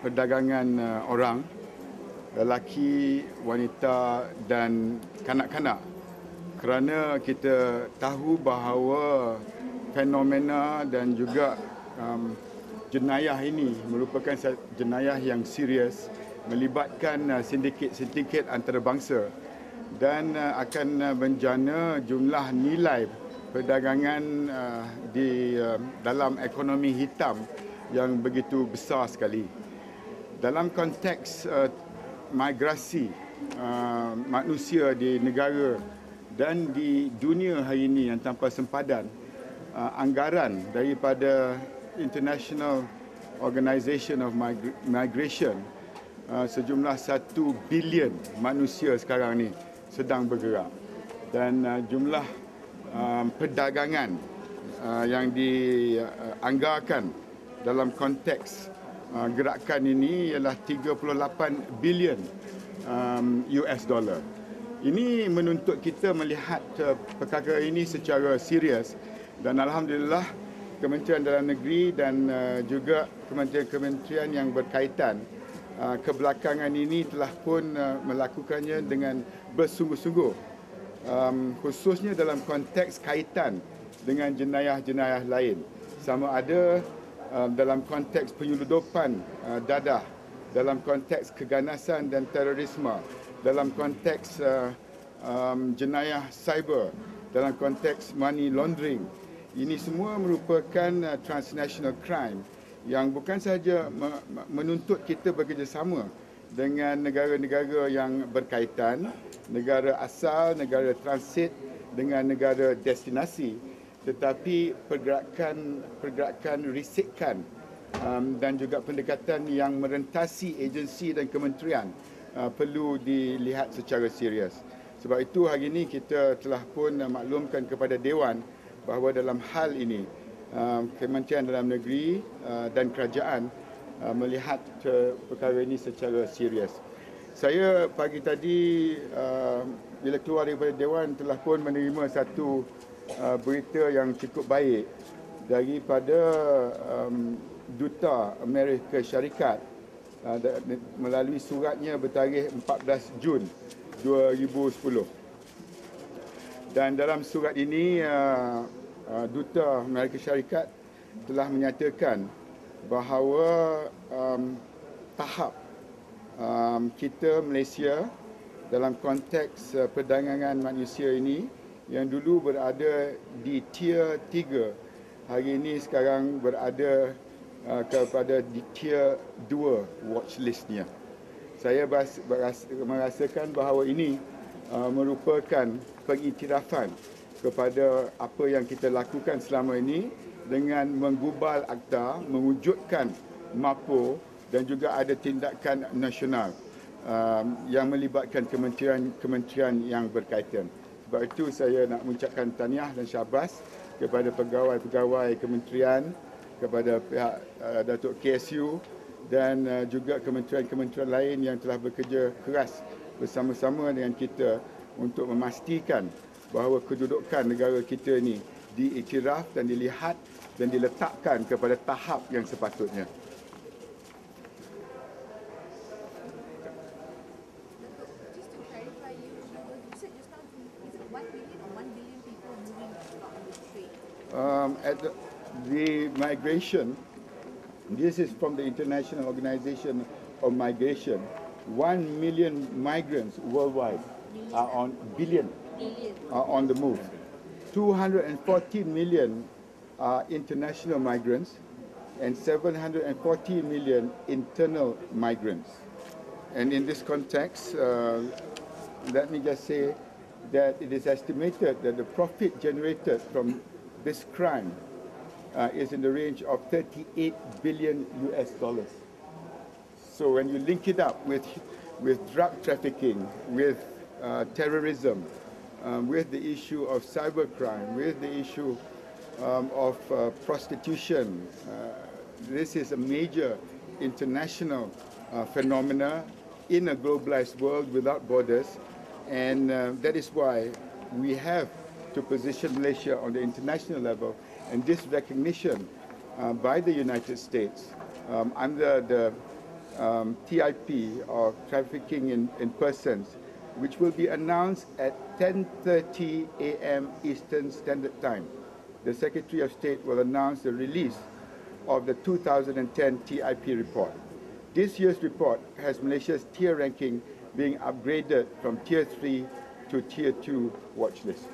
perdagangan orang, lelaki, wanita dan kanak-kanak, kerana kita tahu bahawa fenomena dan juga jenayah ini merupakan jenayah yang serius, melibatkan sindiket-sindiket antarabangsa dan akan menjana jumlah nilai perdagangan di dalam ekonomi hitam yang begitu besar sekali. Dalam konteks migrasi manusia di negara dan di dunia hari ini yang tanpa sempadan, anggaran daripada International Organization of Migration sejumlah 1 bilion manusia sekarang ni sedang bergerak, dan jumlah perdagangan yang dianggarkan dalam konteks gerakan ini ialah 38 bilion US dollar. Ini menuntut kita melihat perkara ini secara serius, dan alhamdulillah Kementerian Dalam Negeri dan juga kementerian-kementerian yang berkaitan kebelakangan ini telah pun melakukannya dengan bersungguh-sungguh, khususnya dalam konteks kaitan dengan jenayah-jenayah lain, sama ada dalam konteks penyeludupan dadah, dalam konteks keganasan dan terorisme, dalam konteks jenayah cyber, dalam konteks money laundering. Ini semua merupakan transnational crime yang bukan sahaja menuntut kita bekerjasama dengan negara-negara yang berkaitan, negara asal, negara transit dengan negara destinasi, tetapi pergerakan risikan dan juga pendekatan yang merentasi agensi dan kementerian perlu dilihat secara serius. Sebab itu hari ini kita telah pun maklumkan kepada Dewan bahawa dalam hal ini Kementerian Dalam Negeri dan kerajaan melihat perkara ini secara serius. Saya pagi tadi bila keluar daripada Dewan telah pun menerima satu berita yang cukup baik daripada Duta Amerika Syarikat melalui suratnya bertarikh 14 Jun 2010. Dan dalam surat ini Duta Amerika Syarikat telah menyatakan bahawa tahap kita Malaysia dalam konteks perdagangan manusia ini yang dulu berada di tier 3, hari ini sekarang berada kepada di tier 2 watch listnya. Saya merasakan bahawa ini merupakan pengiktirafan kepada apa yang kita lakukan selama ini dengan menggubal akta, mewujudkan MAPO dan juga ada tindakan nasional yang melibatkan kementerian yang berkaitan. Sebab itu saya nak mengucapkan tahniah dan syabas kepada pegawai-pegawai kementerian, kepada pihak Datuk KSU dan juga kementerian-kementerian lain yang telah bekerja keras bersama-sama dengan kita untuk memastikan bahawa kedudukan negara kita ini diiktiraf dan dilihat dan diletakkan kepada tahap yang sepatutnya. At the migration, this is from the International Organization of Migration. 1 million migrants worldwide are on on the move. 214 million are international migrants and 740 million internal migrants. And in this context, let me just say that it is estimated that the profit generated from this crime is in the range of 38 billion US dollars. So when you link it up with drug trafficking, with terrorism, with the issue of cybercrime, with the issue of prostitution, this is a major international phenomena in a globalized world without borders, and that is why we have to position Malaysia on the international level, and this recognition by the United States under the TIP, or Trafficking in Persons, which will be announced at 10:30 a.m. Eastern Standard Time. The Secretary of State will announce the release of the 2010 TIP report. This year's report has Malaysia's tier ranking being upgraded from Tier 3 to Tier 2 watch list.